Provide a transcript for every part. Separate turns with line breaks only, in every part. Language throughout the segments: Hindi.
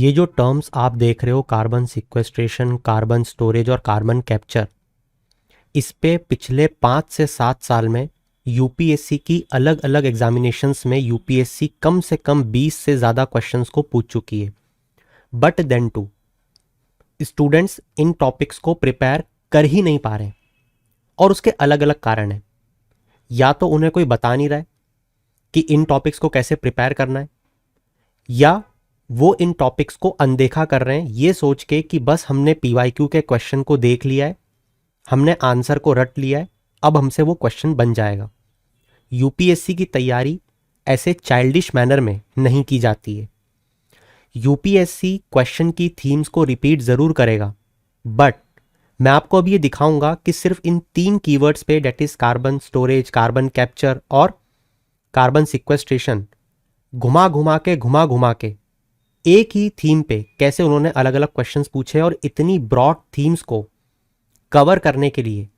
ये जो टर्म्स आप देख रहे हो, कार्बन सिक्वेस्ट्रेशन, कार्बन स्टोरेज और कार्बन कैप्चर, इस पे पिछले 5 से 7 साल में यूपीएससी की अलग अलग एग्जामिनेशंस में यूपीएससी कम से कम 20 से ज़्यादा क्वेश्चंस को पूछ चुकी है। बट देन टू स्टूडेंट्स इन टॉपिक्स को प्रिपेयर कर ही नहीं पा रहे हैं, और उसके अलग अलग कारण हैं। या तो उन्हें कोई बता नहीं रहा है कि इन टॉपिक्स को कैसे प्रिपेयर करना है, या वो इन टॉपिक्स को अनदेखा कर रहे हैं ये सोच के कि बस हमने पीवाईक्यू के क्वेश्चन को देख लिया है, हमने आंसर को रट लिया है, अब हमसे वो क्वेश्चन बन जाएगा। यूपीएससी की तैयारी ऐसे चाइल्डिश मैनर में नहीं की जाती है। यूपीएससी क्वेश्चन की थीम्स को रिपीट ज़रूर करेगा, बट मैं आपको अब ये दिखाऊंगा कि सिर्फ इन 3 कीवर्ड्स पे, that is carbon storage, carbon capture और कार्बन सिक्वेस्ट्रेशन, घुमा घुमा के एक ही थीम पे कैसे उन्होंने अलग अलग क्वेश्चंस पूछे। और इतनी ब्रॉड थीम्स को कवर करने के लिए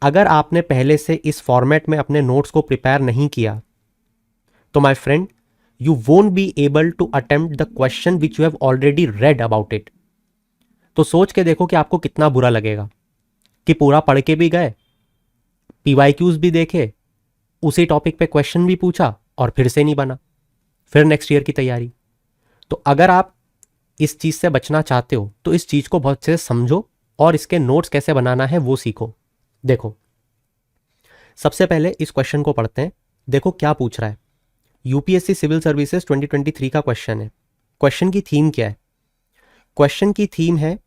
अगर आपने पहले से इस फॉर्मेट में अपने नोट्स को प्रिपेयर नहीं किया तो my friend, you won't be able to attempt the question which you have already read about it. तो सोच के देखो कि आपको कितना बुरा लगेगा कि पूरा पढ़ के भी गए, पीवाईक्यूज भी देखे, उसी टॉपिक पे क्वेश्चन भी पूछा और फिर से नहीं बना, फिर नेक्स्ट ईयर की तैयारी। तो अगर आप इस चीज से बचना चाहते हो तो इस चीज को बहुत अच्छे से समझो और इसके नोट्स कैसे बनाना है वो सीखो। देखो, सबसे पहले इस क्वेश्चन को पढ़ते हैं। देखो क्या पूछ रहा है। यूपीएससी सिविल सर्विसेज 2023 का क्वेश्चन है। क्वेश्चन की थीम क्या है? क्वेश्चन की थीम है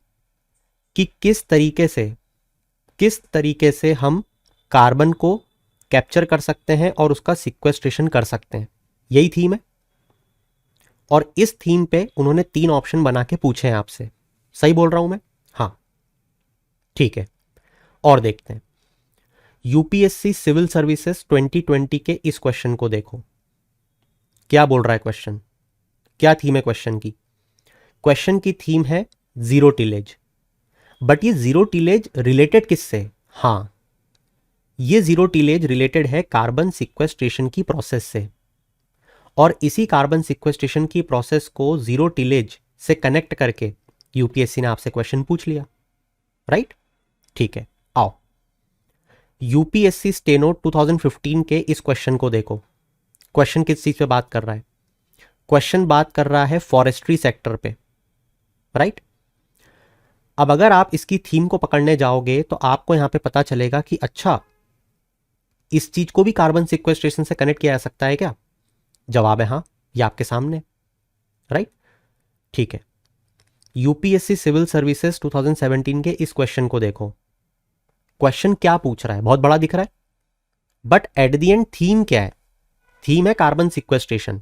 कि किस तरीके से हम कार्बन को कैप्चर कर सकते हैं और उसका सिक्वेस्ट्रेशन कर सकते हैं। यही थीम है, और इस थीम पे उन्होंने 3 ऑप्शन बना के पूछे हैं आपसे। सही बोल रहा हूं मैं? हाँ, ठीक है। और देखते हैं यूपीएससी सिविल सर्विसेज 2020 के इस क्वेश्चन को देखो। क्या बोल रहा है क्वेश्चन? क्या थीम है क्वेश्चन की? क्वेश्चन की थीम है जीरो टिलेज। बट ये जीरो टिलेज रिलेटेड किससे? हाँ, ये जीरो टिलेज रिलेटेड है कार्बन सिक्वेस्ट्रेशन की प्रोसेस से, और इसी कार्बन सिक्वेस्ट्रेशन की प्रोसेस को जीरो टिलेज से कनेक्ट करके यूपीएससी ने आपसे क्वेश्चन पूछ लिया। राइट? ठीक है, आओ यूपीएससी स्टेनो 2015 के इस क्वेश्चन को देखो। क्वेश्चन किस चीज पे बात कर रहा है? क्वेश्चन बात कर रहा है फॉरेस्ट्री सेक्टर पे। राइट? अब अगर आप इसकी थीम को पकड़ने जाओगे तो आपको यहां पे पता चलेगा कि अच्छा, इस चीज को भी कार्बन सिक्वेस्ट्रेशन से कनेक्ट किया जा सकता है क्या? जवाब है हाँ, ये आपके सामने। राइट? ठीक है, यूपीएससी सिविल सर्विसेज 2017 के इस क्वेश्चन को देखो। क्वेश्चन क्या पूछ रहा है? बहुत बड़ा दिख रहा है, but at the end theme क्या है? थीम है कार्बन सिक्वेस्ट्रेशन।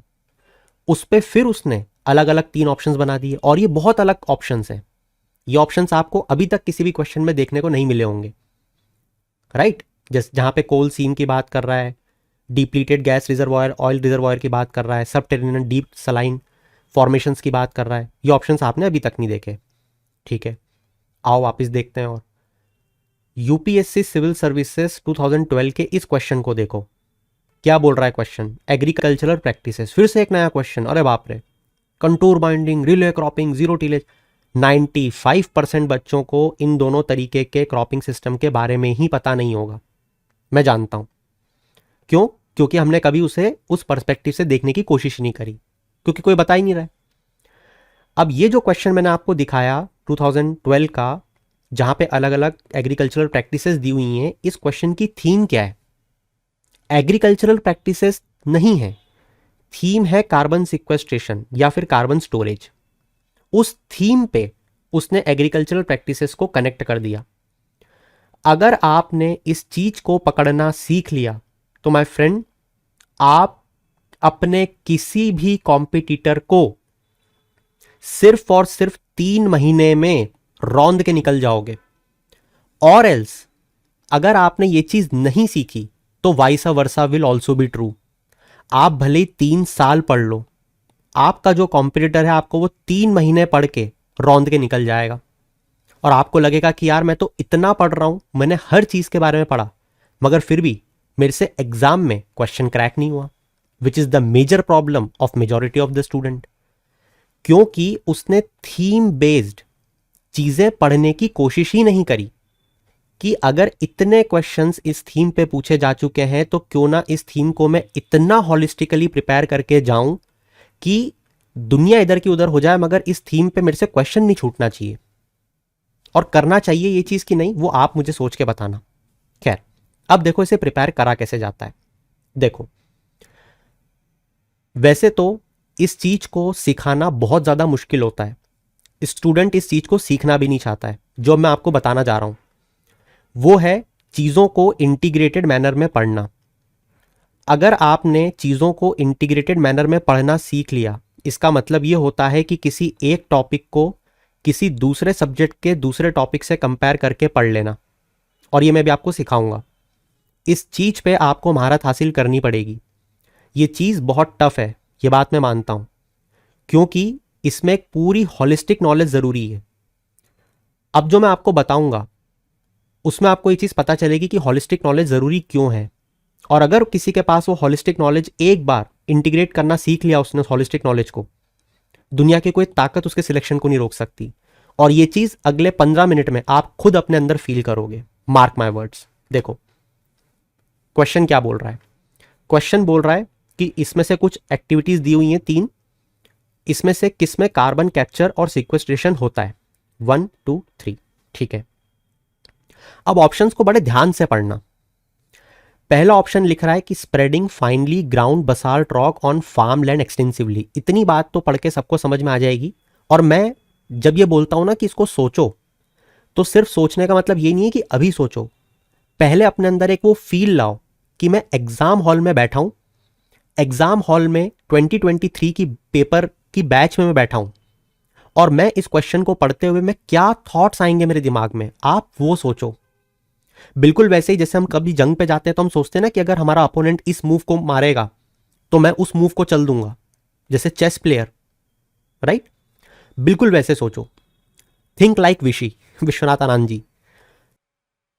उस पे फिर उसने अलग अलग 3 ऑप्शंस बना दिए, और ये बहुत अलग ऑप्शंस हैं। ये ऑप्शंस आपको अभी तक किसी भी क्वेश्चन में देखने को नहीं मिले होंगे। राइट? जैसे जहां पे कोल सीम की बात कर रहा है, depleted gas reservoir, oil reservoir की बात कर रहा है, सबटेरिनियन डीप सलाइन फॉर्मेशंस की बात कर रहा है, ये ऑप्शंस आपने अभी तक नहीं देखे। ठीक है, आओ वापस देखते हैं। और यूपीएससी सिविल सर्विसेज 2012 के इस क्वेश्चन को देखो। क्या बोल रहा है क्वेश्चन? Agricultural practices. फिर से एक नया क्वेश्चन। अरे बाप रे! Contour binding, relay cropping, zero tillage. 95% बच्चों को इन दोनों तरीके के क्रॉपिंग सिस्टम के बारे में ही पता नहीं होगा। मैं जानता हूं क्यों? क्योंकि हमने कभी उसे उस पर्सपेक्टिव से देखने की कोशिश नहीं करी, क्योंकि कोई बता ही नहीं रहा है। अब ये जो क्वेश्चन मैंने आपको दिखाया 2012 का, जहां पे अलग अलग एग्रीकल्चरल प्रैक्टिसेस दी हुई हैं, इस क्वेश्चन की थीम क्या है? एग्रीकल्चरल प्रैक्टिसेस नहीं है, थीम है कार्बन सिक्वेस्ट्रेशन या फिर कार्बन स्टोरेज। उस थीम पे उसने एग्रीकल्चरल प्रैक्टिसेस को कनेक्ट कर दिया। अगर आपने इस चीज को पकड़ना सीख लिया तो माय फ्रेंड, आप अपने किसी भी कॉम्पिटिटर को सिर्फ और सिर्फ 3 महीने में रौंद के निकल जाओगे। और एल्स अगर आपने ये चीज नहीं सीखी तो vice versa will also be true. आप भले 3 साल पढ़ लो, आपका जो कॉम्पिटिटर है आपको वो 3 महीने पढ़ के रौंद के निकल जाएगा, और आपको लगेगा कि यार मैं तो इतना पढ़ रहा हूं, मैंने हर चीज के बारे में पढ़ा, मगर फिर भी मेरे से एग्जाम में क्वेश्चन क्रैक नहीं हुआ, which is the major problem of majority of the student. क्योंकि उसने थीम बेस्ड चीजें पढ़ने की कोशिश ही नहीं करी कि अगर इतने क्वेश्चंस इस थीम पे पूछे जा चुके हैं तो क्यों ना इस थीम को मैं इतना हॉलिस्टिकली प्रिपेयर करके जाऊं कि दुनिया इधर की उधर हो जाए मगर इस थीम पे मेरे से क्वेश्चन नहीं छूटना चाहिए। और करना चाहिए ये चीज कि नहीं, वो आप मुझे सोच के बताना। खैर, अब देखो इसे प्रिपेयर करा कैसे जाता है। देखो, वैसे तो इस चीज को सिखाना बहुत ज्यादा मुश्किल होता है, स्टूडेंट इस चीज को सीखना भी नहीं चाहता है। जो मैं आपको बताना जा रहा हूं वो है चीजों को इंटीग्रेटेड मैनर में पढ़ना। अगर आपने चीजों को इंटीग्रेटेड मैनर में पढ़ना सीख लिया, इसका मतलब यह होता है कि किसी एक टॉपिक को किसी दूसरे सब्जेक्ट के दूसरे टॉपिक से कंपेयर करके पढ़ लेना। और ये मैं भी आपको सिखाऊंगा। इस चीज पे आपको महारत हासिल करनी पड़ेगी। ये चीज बहुत टफ है, ये बात मैं मानता हूं, क्योंकि इसमें एक पूरी हॉलिस्टिक नॉलेज जरूरी है। अब जो मैं आपको बताऊंगा उसमें आपको ये चीज पता चलेगी कि हॉलिस्टिक नॉलेज जरूरी क्यों है। और अगर किसी के पास वो हॉलिस्टिक नॉलेज एक बार इंटीग्रेट करना सीख लिया उसने, हॉलिस्टिक नॉलेज को, दुनिया की कोई ताकत उसके सिलेक्शन को नहीं रोक सकती। और ये चीज अगले 15 मिनट में आप खुद अपने अंदर फील करोगे। Mark my words. देखो क्वेश्चन क्या बोल रहा है। क्वेश्चन बोल रहा है कि इसमें से कुछ एक्टिविटीज दी हुई हैं 3, इसमें से किस में कार्बन कैप्चर और सिक्वेस्ट्रेशन होता है। 1 2 3। ठीक है, अब ऑप्शंस को बड़े ध्यान से पढ़ना। पहला ऑप्शन लिख रहा है कि spreading finally ground basalt rock on farm land extensively. इतनी बात तो पढ़ के सबको समझ में आ जाएगी। और मैं जब ये बोलता हूं ना कि इसको सोचो, तो सिर्फ सोचने का मतलब ये नहीं है कि अभी सोचो। पहले अपने अंदर एक वो फील लाओ कि मैं एग्जाम हॉल में बैठा हूं, एग्जाम हॉल में 2023 की पेपर की बैच में मैं बैठा हूं और मैं इस क्वेश्चन को पढ़ते हुए मैं क्या थॉट्स आएंगे मेरे दिमाग में, आप वो सोचो। बिल्कुल वैसे ही जैसे हम कभी जंग पे जाते हैं तो हम सोचते हैं ना कि अगर हमारा अपोनेंट इस मूव को मारेगा तो मैं उस मूव को चल दूंगा, जैसे चेस प्लेयर, राइट। बिल्कुल वैसे सोचो, थिंक लाइक विश्वनाथ आनंद जी।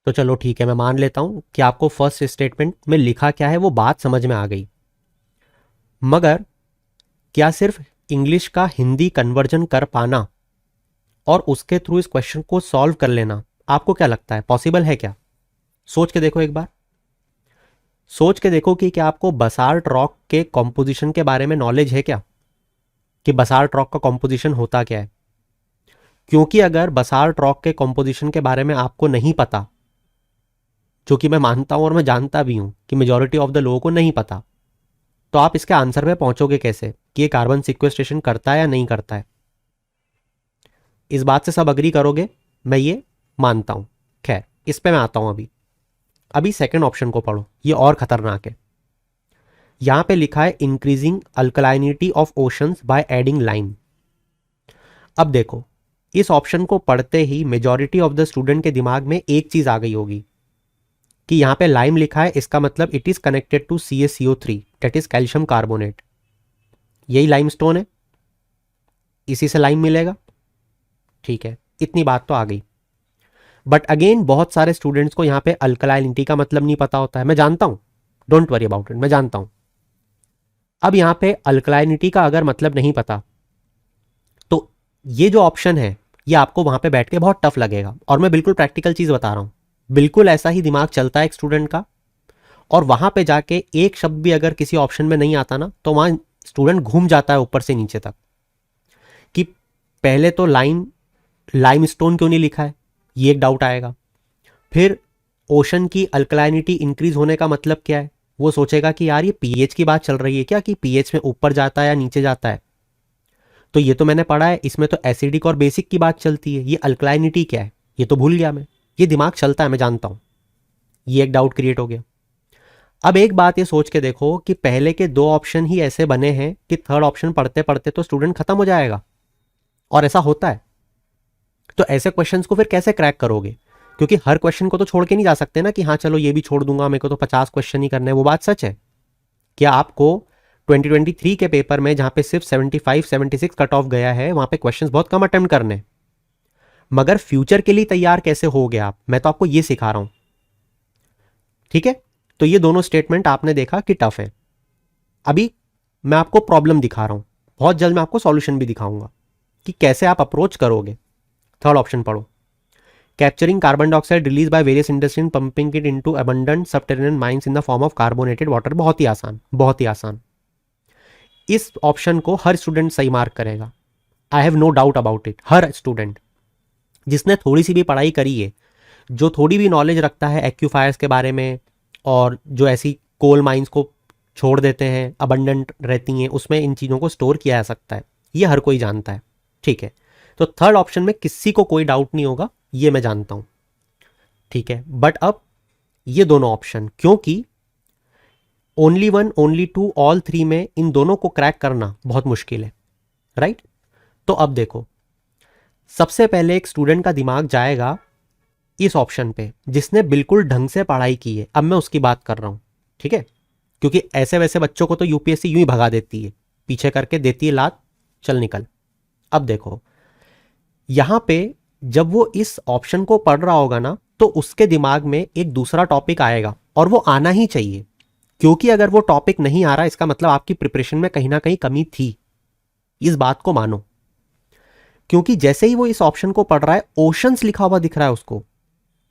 तो चलो ठीक है, मैं मान लेता हूं कि आपको फर्स्ट स्टेटमेंट में लिखा क्या है वो बात समझ में आ गई। मगर क्या सिर्फ इंग्लिश का हिंदी कन्वर्जन कर पाना और उसके थ्रू इस क्वेश्चन को सॉल्व कर लेना, आपको क्या लगता है पॉसिबल है क्या? सोच के देखो एक बार। सोच के देखो कि क्या आपको बसाल्ट रॉक के कॉम्पोजिशन के बारे में नॉलेज है क्या, कि बसाल्ट रॉक का कॉम्पोजिशन होता क्या है। क्योंकि अगर बसाल्ट रॉक के कॉम्पोजिशन के बारे में आपको नहीं पता, जो कि मैं मानता हूं और मैं जानता भी हूं कि मेजॉरिटी ऑफ द लोगों को नहीं पता, तो आप इसके आंसर पे पहुंचोगे कैसे कि ये कार्बन सिक्वेस्ट्रेशन करता है या नहीं करता है। इस बात से सब अग्री करोगे, मैं ये मानता हूं। खैर, इस पे मैं आता हूं। अभी सेकंड ऑप्शन को पढ़ो, ये और खतरनाक है। यहां पे लिखा है increasing alkalinity of oceans by adding lime. अब देखो, इस ऑप्शन को पढ़ते ही मेजॉरिटी ऑफ द स्टूडेंट के दिमाग में एक चीज आ गई होगी कि यहां पे लाइम लिखा है, इसका मतलब it is connected to CaCO3, that is calcium carbonate. यही लाइमस्टोन है, इसी से लाइम मिलेगा। ठीक है, इतनी बात तो आ गई। बट अगेन बहुत सारे स्टूडेंट्स को यहां पे अल्कलाइनिटी का मतलब नहीं पता होता है, मैं जानता हूं, डोंट वरी अबाउट इट, मैं जानता हूं। अब यहां पे अल्कलाइनिटी का अगर मतलब नहीं पता तो ये जो ऑप्शन है ये आपको वहां पे बैठ के बहुत टफ लगेगा। और मैं बिल्कुल प्रैक्टिकल चीज बता रहा हूं, बिल्कुल ऐसा ही दिमाग चलता है एक स्टूडेंट का। और वहां पे जाके एक शब्द भी अगर किसी ऑप्शन में नहीं आता ना तो वहां स्टूडेंट घूम जाता है ऊपर से नीचे तक कि पहले तो लाइमस्टोन क्यों नहीं लिखा है, ये एक डाउट आएगा। फिर ओशन की अल्कलाइनिटी इंक्रीज होने का मतलब क्या है, वो सोचेगा कि यार ये पीएच की बात चल रही है क्या, कि पीएच में ऊपर जाता है या नीचे जाता है। तो ये तो मैंने पढ़ा है, इसमें तो एसिडिक और बेसिक की बात चलती है, ये अल्कलाइनिटी क्या है ये तो भूल गया मैं। ये दिमाग चलता है, मैं जानता हूं। ये एक डाउट क्रिएट हो गया। अब एक बात ये सोच के देखो कि पहले के 2 ऑप्शन ही ऐसे बने हैं कि थर्ड ऑप्शन पढ़ते पढ़ते तो स्टूडेंट खत्म हो जाएगा, और ऐसा होता है। तो ऐसे क्वेश्चंस को फिर कैसे क्रैक करोगे, क्योंकि हर क्वेश्चन को तो छोड़ के नहीं जा सकते ना कि हाँ चलो ये भी छोड़ दूंगा, मेरे को तो 50 क्वेश्चन ही करने हैं। वो बात सच है। क्या आपको 2023 के पेपर में जहां पे सिर्फ 75-76 कट ऑफ गया है वहां पे क्वेश्चंस बहुत कम अटेम्प्ट करने, मगर फ्यूचर के लिए तैयार कैसे हो गए आप, मैं तो आपको ये सिखा रहा हूं। ठीक है, तो ये दोनों स्टेटमेंट आपने देखा कि टफ है। अभी मैं आपको प्रॉब्लम दिखा रहा हूं, बहुत जल्द मैं आपको सॉल्यूशन भी दिखाऊंगा। कि कैसे आप अप्रोच करोगे। थर्ड ऑप्शन पढ़ो, capturing carbon dioxide release by various industry pumping it into abundant subterranean mines in the form of carbonated water. बहुत ही आसान, बहुत ही आसान। इस ऑप्शन को हर स्टूडेंट सही मार्क करेगा, I have no doubt about it. हर स्टूडेंट जिसने थोड़ी सी भी पढ़ाई करी है, जो थोड़ी भी नॉलेज रखता है एक्यूफायर्स के बारे में, और जो ऐसी कोल माइंस को छोड़ देते हैं, अबंडेंट रहती हैं, उसमें इन चीज़ों को स्टोर किया जा सकता है, ये हर कोई जानता है। ठीक है, तो थर्ड ऑप्शन में किसी को कोई डाउट नहीं होगा, ये मैं जानता हूं। ठीक है, बट अब ये दोनों ऑप्शन, क्योंकि only one, only two, all three में इन दोनों को क्रैक करना बहुत मुश्किल है, राइट। तो अब देखो, सबसे पहले एक स्टूडेंट का दिमाग जाएगा इस ऑप्शन पे जिसने बिल्कुल ढंग से पढ़ाई की है। अब मैं उसकी बात कर रहा हूं, ठीक है, क्योंकि ऐसे वैसे बच्चों को तो यूपीएससी यूं ही भगा देती है, पीछे करके देती है लात, चल निकल। अब देखो, यहां पे जब वो इस ऑप्शन को पढ़ रहा होगा ना, तो उसके दिमाग में एक दूसरा टॉपिक आएगा, और वो आना ही चाहिए, क्योंकि अगर वो टॉपिक नहीं आ रहा, इसका मतलब आपकी प्रिपरेशन में कहीं ना कहीं कमी थी। इस बात को मानो, क्योंकि जैसे ही वो इस ऑप्शन को पढ़ रहा है, ओशंस लिखा हुआ दिख रहा है उसको,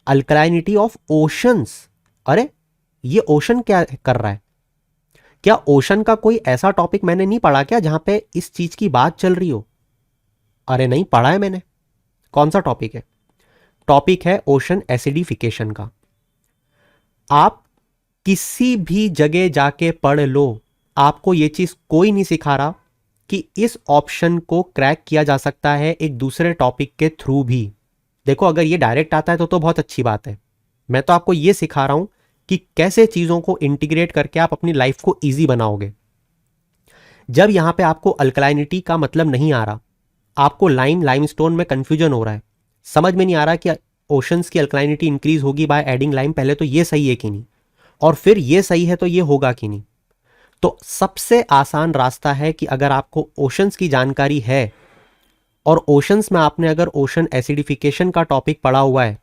अल्कलाइनिटी ऑफ ओशंस। अरे ये ओशन क्या कर रहा है? क्या ओशन का कोई ऐसा टॉपिक मैंने नहीं पढ़ा क्या जहां पे इस चीज की बात चल रही हो? अरे नहीं पढ़ा है मैंने। कौन सा टॉपिक है? टॉपिक है ओशन एसिडिफिकेशन का। आप किसी भी जगह जाके पढ़ लो, आपको यह चीज कोई नहीं सिखा रहा कि इस ऑप्शन को क्रैक किया जा सकता है एक दूसरे टॉपिक के थ्रू भी। देखो, अगर ये डायरेक्ट आता है तो बहुत अच्छी बात है। मैं तो आपको ये सिखा रहा हूं कि कैसे चीजों को इंटीग्रेट करके आप अपनी लाइफ को इजी बनाओगे। जब यहां पे आपको अल्कलाइनिटी का मतलब नहीं आ रहा, आपको लाइमस्टोन में कंफ्यूजन हो रहा है, समझ में नहीं आ रहा कि ओशंस की अल्कलाइनिटी इंक्रीज होगी बाय एडिंग लाइम, पहले तो ये सही है कि नहीं, और फिर ये सही है तो ये होगा कि नहीं। तो सबसे आसान रास्ता है कि अगर आपको ओशंस की जानकारी है, और ओशंस में आपने अगर ओशन एसिडिफिकेशन का टॉपिक पढ़ा हुआ है,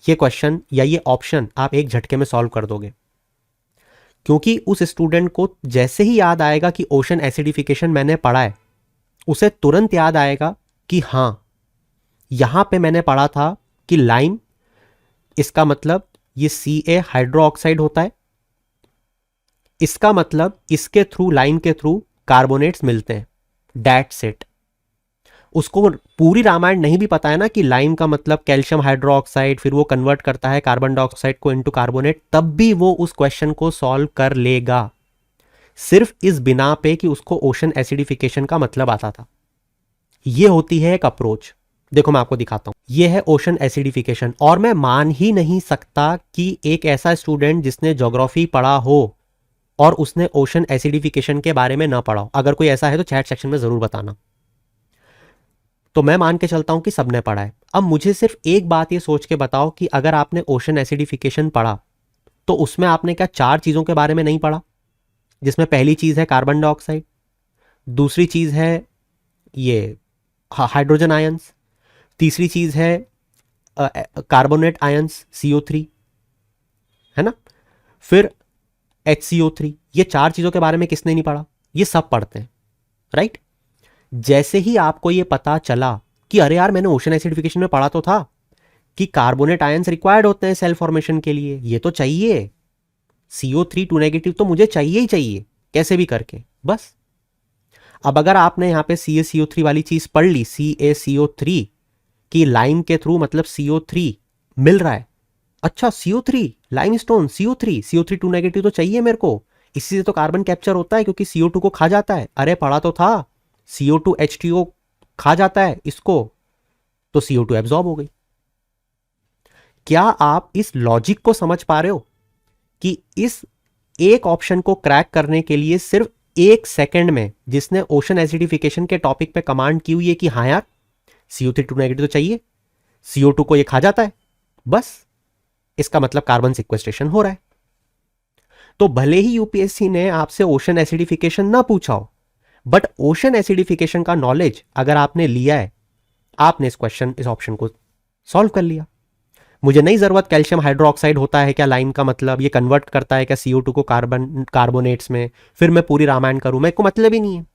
ये क्वेश्चन या ये ऑप्शन आप एक झटके में सॉल्व कर दोगे। क्योंकि उस स्टूडेंट को जैसे ही याद आएगा कि ओशन एसिडिफिकेशन मैंने पढ़ा है, उसे तुरंत याद आएगा कि हां, यहां पे मैंने पढ़ा था कि लाइम, इसका मतलब ये Ca हाइड्रो ऑक्साइड होता है, इसका मतलब इसके थ्रू, लाइम के थ्रू कार्बोनेट्स मिलते हैं, दैट्स इट। उसको पूरी रामायण नहीं भी पता है ना कि लाइम का मतलब कैल्शियम हाइड्रोक्साइड, फिर वो कन्वर्ट करता है कार्बन डाइऑक्साइड को इनटू कार्बोनेट, तब भी वो उस क्वेश्चन को सॉल्व कर लेगा, सिर्फ इस बिना पे कि उसको ओशन एसिडिफिकेशन का मतलब आता था। ये होती है एक अप्रोच। देखो मैं आपको दिखाता हूं, ये है ओशन एसिडिफिकेशन, और मैं मान ही नहीं सकता कि एक ऐसा स्टूडेंट जिसने ज्योग्राफी पढ़ा हो और उसने ओशन एसिडिफिकेशन के बारे में ना पढ़ा हो। अगर कोई ऐसा है तो चैट सेक्शन में जरूर बताना। तो मैं मान के चलता हूं कि सबने पढ़ा है। अब मुझे सिर्फ एक बात ये सोच के बताओ कि अगर आपने ओशन एसिडिफिकेशन पढ़ा, तो उसमें आपने क्या 4 चीजों के बारे में नहीं पढ़ा? जिसमें पहली चीज है कार्बन डाइऑक्साइड, दूसरी चीज है ये हाइड्रोजन आयंस, तीसरी चीज है कार्बोनेट आयंस CO3, है ना, फिर HCO3। ये 4 चीजों के बारे में किसने नहीं पढ़ा? ये सब पढ़ते हैं, राइट। जैसे ही आपको ये पता चला कि अरे यार, मैंने ओशन एसिडिफिकेशन में पढ़ा तो था कि कार्बोनेट आयंस रिक्वायर्ड होते हैं सेल फॉर्मेशन के लिए, ये तो चाहिए, CO3 2 नेगेटिव तो मुझे चाहिए ही चाहिए कैसे भी करके, बस। अब अगर आपने यहां पे CaCO3 वाली चीज पढ़ ली, CaCO3 कि लाइम के थ्रू मतलब CO3 मिल रहा है, अच्छा CO3 लाइमस्टोन, CO3 2 नेगेटिव तो चाहिए मेरे को, इसी से तो कार्बन कैप्चर होता है क्योंकि CO2 को खा जाता है। अरे पढ़ा तो था, CO2 H2O खा जाता है इसको, तो CO2 एब्जॉर्ब हो गई। क्या आप इस लॉजिक को समझ पा रहे हो कि इस एक ऑप्शन को क्रैक करने के लिए सिर्फ 1 सेकंड में जिसने ओशन एसिडिफिकेशन के टॉपिक पे कमांड की हुई है कि हाँ यार, CO3 2 नेगेटिव तो चाहिए, CO2 को ये खा जाता है, बस इसका मतलब कार्बन सिक्वेस्ट्रेशन हो रहा है। तो भले ही यूपीएससी ने आपसे ओशन एसिडिफिकेशन ना पूछा हो, बट ओशन एसिडिफिकेशन का नॉलेज अगर आपने लिया है, आपने इस ऑप्शन को सॉल्व कर लिया। मुझे नहीं जरूरत कैल्शियम हाइड्रोक्साइड होता है क्या लाइम का मतलब, ये कन्वर्ट करता है क्या CO2 को कार्बोनेट्स में, फिर मैं पूरी रामायण करूं, मेरे को मतलब ही नहीं है।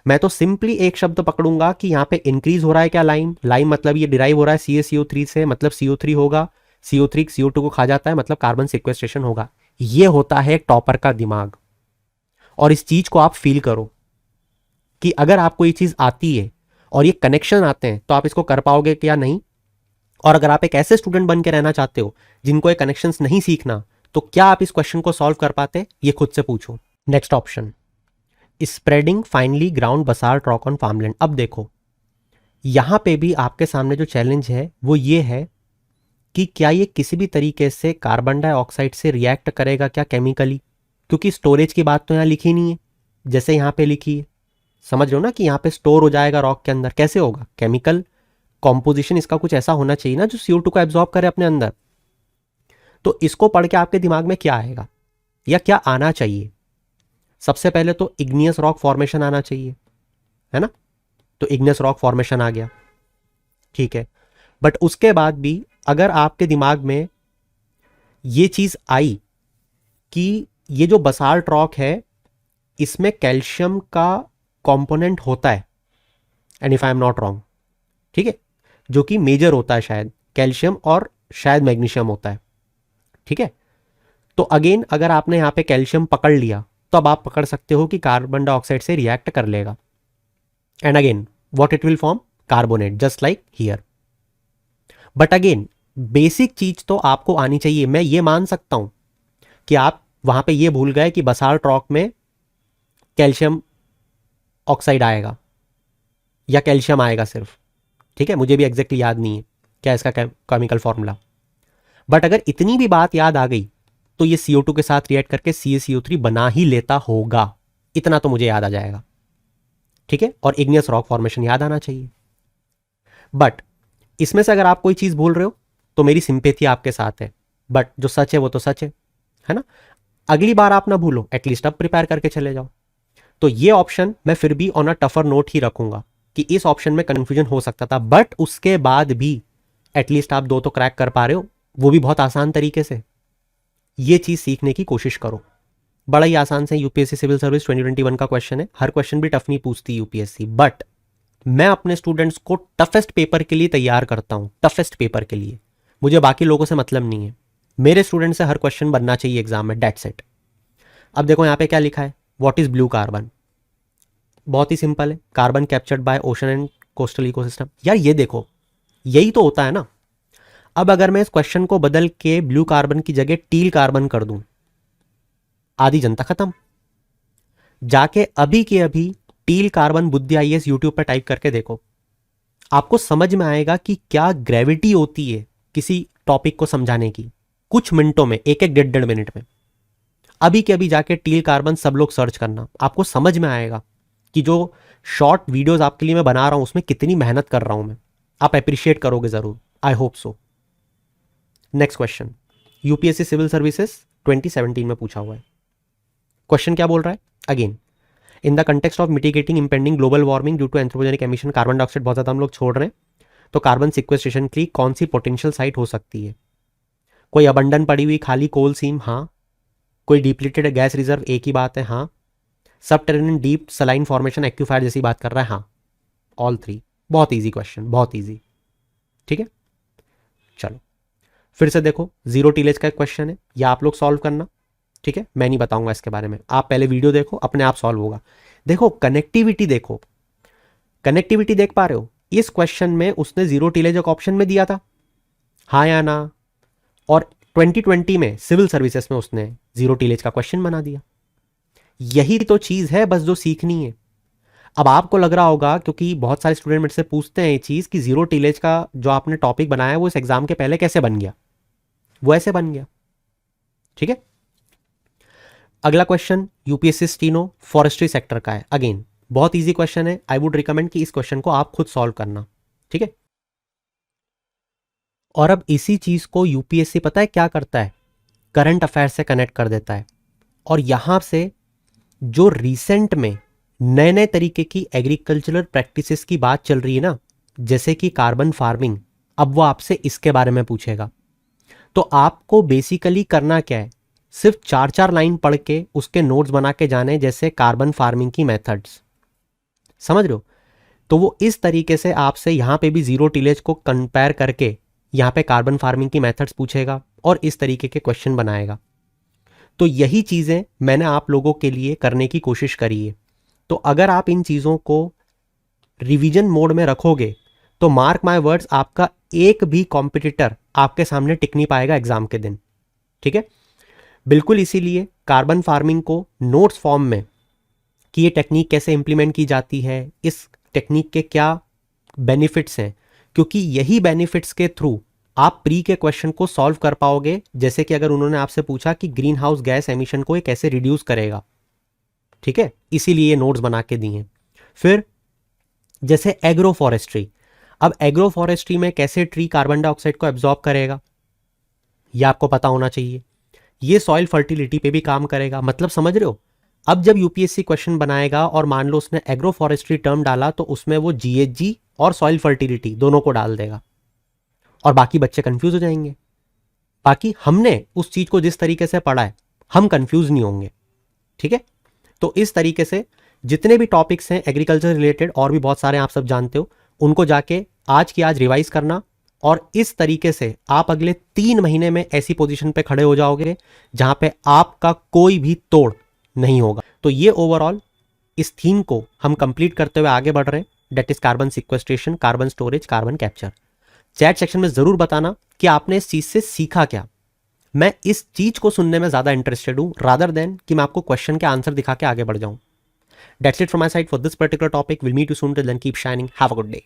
मैं तो सिंपली एक शब्द पकड़ूंगा कि यहाँ पे इंक्रीज हो रहा है क्या, लाइम, लाइम मतलब ये डिराइव हो रहा है CaCO3 से, मतलब CO3 होगा, CO3 CO2 को खा जाता है, मतलब कार्बन सिक्वेस्ट्रेशन होगा। ये होता है टॉपर का दिमाग। और इस चीज को आप फील करो कि अगर आपको ये चीज आती है और ये कनेक्शन आते हैं तो आप इसको कर पाओगे क्या नहीं। और अगर आप एक ऐसे स्टूडेंट बन के रहना चाहते हो जिनको ये कनेक्शंस नहीं सीखना, तो क्या आप इस क्वेश्चन को सॉल्व कर पाते, ये खुद से पूछो। Next option, spreading finally ground basalt rock on farmland. अब देखो यहां पे भी आपके सामने जो चैलेंज है वो ये है कि क्या ये किसी भी तरीके से कार्बन डाइऑक्साइड से रिएक्ट करेगा क्या केमिकली, क्योंकि स्टोरेज की बात तो यहां लिखी नहीं है जैसे यहां पे लिखी है। समझ रहे हो ना कि यहां पे स्टोर हो जाएगा रॉक के अंदर, कैसे होगा, केमिकल कॉम्पोजिशन इसका कुछ ऐसा होना चाहिए ना जो CO2 को एब्जॉर्ब करे अपने अंदर। तो इसको पढ़ के आपके दिमाग में क्या आएगा या क्या आना चाहिए, सबसे पहले तो इग्नियस रॉक फॉर्मेशन आना चाहिए, है ना। तो इग्नियस रॉक फॉर्मेशन आ गया, ठीक है। बट उसके बाद भी अगर आपके दिमाग में ये चीज आई कि ये जो बसाल्ट रॉक है इसमें कैल्शियम का कंपोनेंट होता है, and if I am not wrong, ठीक है, जो कि मेजर होता है शायद, कैल्शियम और शायद मैग्नीशियम होता है, ठीक है। तो अगेन अगर आपने यहां पे कैल्शियम पकड़ लिया तो अब आप पकड़ सकते हो कि कार्बन डाइऑक्साइड से रिएक्ट कर लेगा, and again what it will form, carbonate, just like here. But again basic चीज तो आपको आनी चाहिए। मैं ये मान सकता हूं कि आप वहां पे ये भूल गए कि बसाल्ट रॉक में कैल्शियम ऑक्साइड आएगा या कैल्शियम आएगा सिर्फ, ठीक है, मुझे भी एग्जैक्टली याद नहीं है क्या इसका केमिकल फॉर्मूला। बट अगर इतनी भी बात याद आ गई तो ये CO2 के साथ रिएक्ट करके CaCO3 बना ही लेता होगा, इतना तो मुझे याद आ जाएगा, ठीक है। और इग्नियस रॉक फॉर्मेशन याद आना चाहिए। बट इसमें से अगर आप कोई चीज भूल रहे हो तो मेरी सिंपैथी आपके साथ है, बट जो सच है वो तो सच है ना। अगली बार आप ना भूलो, एटलीस्ट अब प्रिपेयर करके चले जाओ। तो ये ऑप्शन मैं फिर भी ऑन अ टफर नोट ही रखूंगा कि इस ऑप्शन में कंफ्यूजन हो सकता था, बट उसके बाद भी एटलीस्ट आप 2 तो क्रैक कर पा रहे हो, वो भी बहुत आसान तरीके से। ये चीज सीखने की कोशिश करो, बड़ा ही आसान से। यूपीएससी सिविल सर्विस 2021 का क्वेश्चन है, हर क्वेश्चन भी टफ नहीं पूछती यूपीएससी, बट मैं अपने स्टूडेंट्स को टफेस्ट पेपर के लिए तैयार करता हूं, टफेस्ट पेपर के लिए। मुझे बाकी लोगों से मतलब नहीं है, मेरे स्टूडेंट से हर क्वेश्चन बनना चाहिए एग्जाम में, डेट्स इट। अब देखो यहां पे क्या लिखा है, व्हाट इज ब्लू कार्बन। बहुत ही सिंपल है, carbon captured by ocean and coastal ecosystem. यार ये देखो यही तो होता है ना। अब अगर मैं इस क्वेश्चन को बदल के ब्लू कार्बन की जगह टील कार्बन कर दूं, आधी जनता खत्म। जाके अभी के अभी टील कार्बन बुद्धि IAS यूट्यूब पर टाइप करके देखो, आपको समझ में आएगा कि क्या ग्रेविटी होती है किसी टॉपिक को समझाने की, कुछ मिनटों में, एक एक 1.5 मिनट में। अभी के अभी जाके टील कार्बन सब लोग सर्च करना, आपको समझ में आएगा कि जो शॉर्ट वीडियोस आपके लिए मैं बना रहा हूं उसमें कितनी मेहनत कर रहा हूं मैं। आप अप्रिशिएट करोगे जरूर, I hope so. Next question, UPSC civil services 2017 में पूछा हुआ है। क्वेश्चन क्या बोल रहा है, again in the context of mitigating impending global warming due to anthropogenic emission, carbon dioxide बहुत ज्यादा हम लोग छोड़ रहे हैं, तो कार्बन सिक्वेस्ट्रेशन की कौन सी पोटेंशियल साइट हो सकती है। कोई अबंडन पड़ी हुई खाली कोल सीम, हाँ। कोई डिप्लीटेड गैस रिजर्व, एक ही बात है, हाँ। सबटेरेनियन डीप सलाइन फॉर्मेशन, एक्यूफायर जैसी बात कर रहा है, हाँ। ऑल 3, बहुत ईजी क्वेश्चन, बहुत ईजी, ठीक है। चलो फिर से देखो, जीरो टीलेज का क्वेश्चन है, या आप लोग सॉल्व करना, ठीक है, मैं नहीं बताऊंगा इसके बारे में, आप पहले वीडियो देखो, अपने आप सॉल्व होगा। देखो कनेक्टिविटी, देखो कनेक्टिविटी देख पा रहे हो, इस क्वेश्चन में उसने जीरो टीलेज एक ऑप्शन में दिया था, हाँ या ना, और 2020 में सिविल सर्विसेज में उसने जीरो टीलेज का क्वेश्चन बना दिया। यही तो चीज है बस जो सीखनी है। अब आपको लग रहा होगा, क्योंकि बहुत सारे स्टूडेंट मेरे से पूछते हैं ये चीज कि जीरो टीलेज का जो आपने टॉपिक बनाया है वो इस एग्जाम के पहले कैसे बन गया, वो ऐसे बन गया, ठीक है। अगला question UPSC steno forestry sector का है, अगेन बहुत इजी क्वेश्चन है, आई वुड रिकमेंड कि इस क्वेश्चन को आप खुद सॉल्व करना, ठीक है। और अब इसी चीज को यूपीएससी पता है क्या करता है, करंट अफेयर से कनेक्ट कर देता है, और यहां से जो रिसेंट में नए नए तरीके की एग्रीकल्चरल प्रैक्टिसेस की बात चल रही है ना, जैसे कि कार्बन फार्मिंग, अब वो आपसे इसके बारे में पूछेगा। तो आपको बेसिकली करना क्या है, सिर्फ 4-4 लाइन पढ़ के उसके नोट्स बना के जाने, जैसे कार्बन फार्मिंग की मेथड्स, समझ रहे हो? तो वो इस तरीके से आपसे यहाँ पे भी जीरो टिलेज को कंपेयर करके यहाँ पे कार्बन फार्मिंग की मेथड्स पूछेगा और इस तरीके के क्वेश्चन बनाएगा। तो यही चीज़ें मैंने आप लोगों के लिए करने की कोशिश करी है। तो अगर आप इन चीज़ों को रिवीजन मोड में रखोगे तो मार्क माय वर्ड्स, आपका एक भी कॉम्पिटिटर आपके सामने टिक नहीं पाएगा एग्जाम के दिन। ठीक है? बिल्कुल इसीलिए कार्बन फार्मिंग को नोट्स फॉर्म में कि ये टेक्निक कैसे इंप्लीमेंट की जाती है, इस टेक्निक के क्या बेनिफिट्स हैं, क्योंकि यही बेनिफिट्स के थ्रू आप प्री के क्वेश्चन को सॉल्व कर पाओगे। जैसे कि अगर उन्होंने आपसे पूछा कि ग्रीन हाउस गैस एमिशन को ये कैसे रिड्यूस करेगा, ठीक है, इसीलिए ये नोट्स बना के दिए हैं। फिर जैसे एग्रो फॉरेस्ट्री, अब एग्रो फॉरेस्ट्री में कैसे ट्री कार्बन डाइऑक्साइड को एब्जॉर्ब करेगा ये आपको पता होना चाहिए। ये सॉइल फर्टिलिटी पे भी काम करेगा। मतलब समझ रहे हो? अब जब यूपीएससी क्वेश्चन बनाएगा और मान लो उसने एग्रो फॉरेस्ट्री टर्म डाला तो उसमें वो जीएचजी और सॉइल फर्टिलिटी दोनों को डाल देगा और बाकी बच्चे कंफ्यूज हो जाएंगे। बाकी हमने उस चीज को जिस तरीके से पढ़ा है हम कंफ्यूज नहीं होंगे। ठीक है? तो इस तरीके से जितने भी टॉपिक्स हैं एग्रीकल्चर रिलेटेड और भी बहुत सारे आप सब जानते हो, उनको जाके आज की आज रिवाइज करना और इस तरीके से आप अगले 3 महीने में ऐसी पोजीशन पे खड़े हो जाओगे जहां पे आपका कोई भी तोड़ नहीं होगा। तो ये ओवरऑल इस थीम को हम कंप्लीट करते हुए आगे बढ़ रहे हैं, that is carbon sequestration, carbon storage, carbon capture. Chat section में जरूर बताना कि आपने इस चीज से सीखा क्या। मैं इस चीज को सुनने में ज्यादा इंटरेस्टेड हूं रादर देन कि मैं आपको क्वेश्चन के आंसर दिखा के आगे बढ़ जाऊं। That's it from my side for this particular topic. We'll meet you soon. Till then, keep shining. Have a good day.